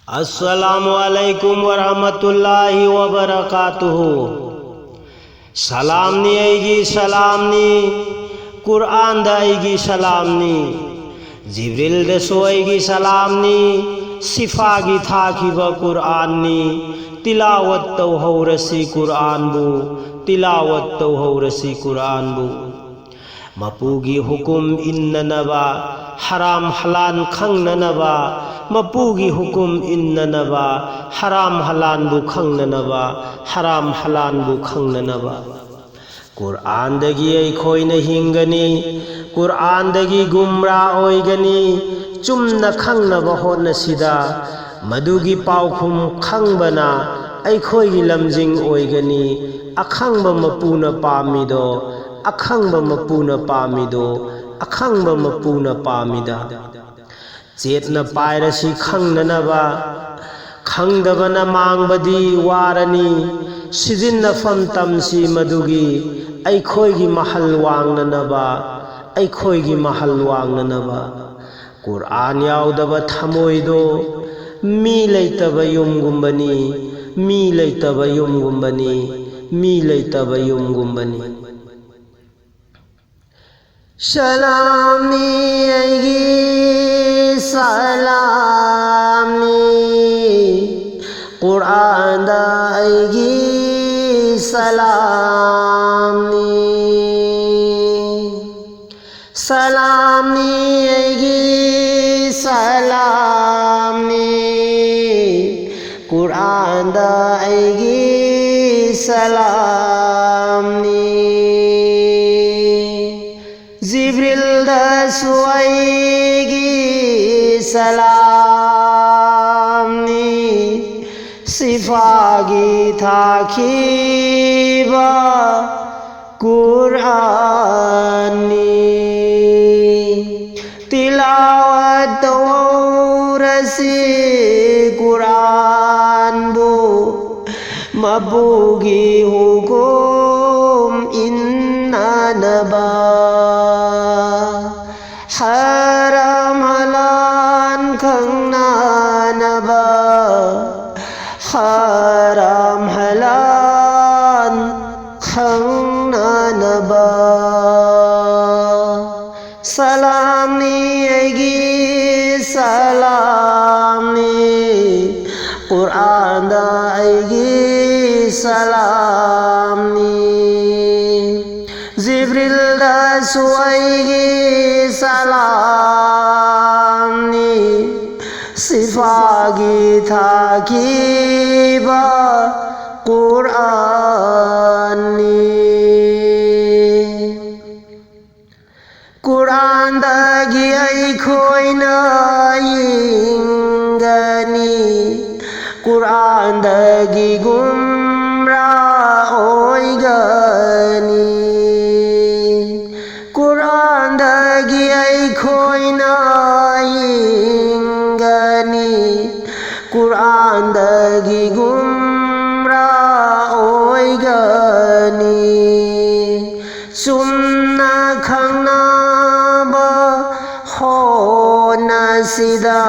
Assalamualaikum warahmatullahi wabarakatuh. Salam ni aigi salam ni, Quran da aigi salam ni, Jibril da so aigi salam ni, sifa gi thaki ba Quran ni, tilawat tau haurasi Quran bu, tilawat tau haurasi Quran bu. Mapugi hukum inna naba, haram halan khang naba, mapugi hukum inna naba, haram halan bu khang naba, haram halan bu khang naba. Quran dagi ay khoi na hingani, Quran dagi gumra oigani, chumna khang naba hona sida, madugi paukhum khang bana, ay khoi gi lamjing oigani, akhang ba mapuna pamido. Akhangba mapuna pamido, akhangba mapuna pamida. Chetna pairasi khangnanaba, khangdabana mangbadi warani, sijinna famtamsi madugi, aikhoigi mahal wangnanaba, aikhoigi mahal wangnanaba. Quran yaudaba thamoido, mi leitaba yumgumbani, mi leitaba yumgumbani, mi leitaba yumgumbani. Salami aigi salami, Quran da aigi salami, salami aigi salami, Quran da aigi salami. Jibril da suaigi salam ni, sifagi thakiba Quran ni, tilawat taurasi Quran bu, mapugi hukum inna naba. Haram halan khang naba, haram halan khang naba. Salam ni aigi salam ni, Quran da aigi salam ni, Jibril da suaigi salam ni, sifagi thakiba Quran ni. Quran dagi ay khoi na ingani, Quran dagi gumra oigani, Quran dagi ay khoi na ingani, Quran dagi gumra oigani. Sumna khangna ba hona sida,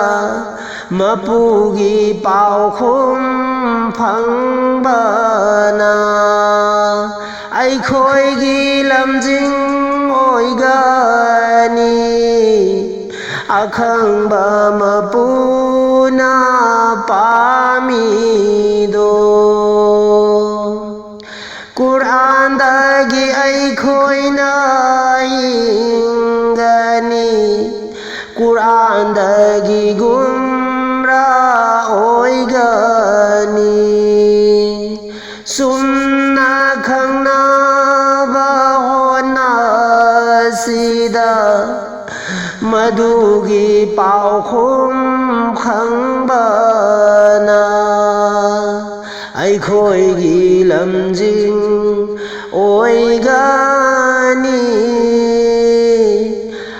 mapugi paukhum phangbana, ai khoi gi lamjing oigani, akhangba mapuna pamido. Quran dagi ay khoi na ingani, Quran dagi gumra oigani, sumna khangna ba hona sida, madugi paukhum khangbana, ai khoi gi lamjing oigani,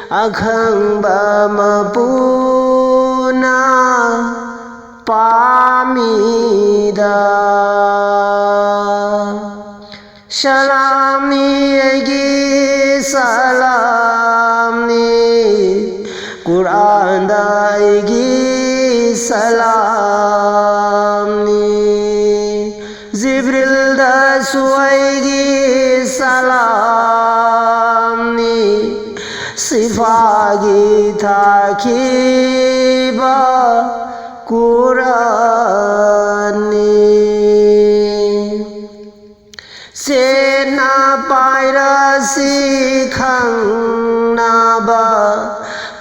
akhangba mapuna pamida. Salam ni aigi salam ni, Quran da aigi salamni Jibril dasu aigi salamni Sifagi thakiba Qurani Sena pairasi khangnaba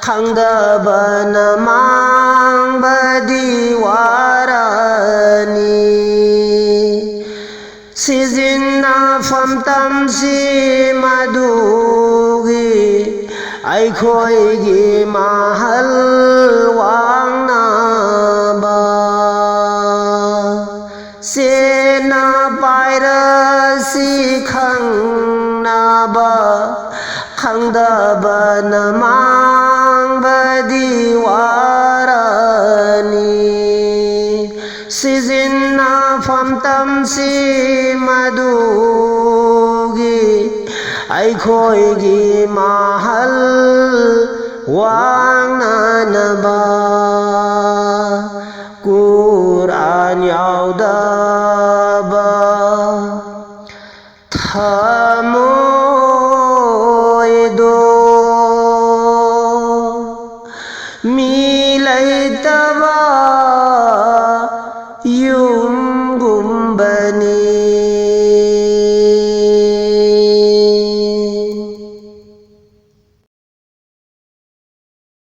khangdaba namang badiwarani Sijinna famtam si madugi Aikhoigi mahal wangnaba Sena pairasi khangnaba khangdaba namang badiwarani Sijinna famtam si madugi Aikhoigi mahal wangnanaba Quran yaudaba thamoido milaitaba yung gumbani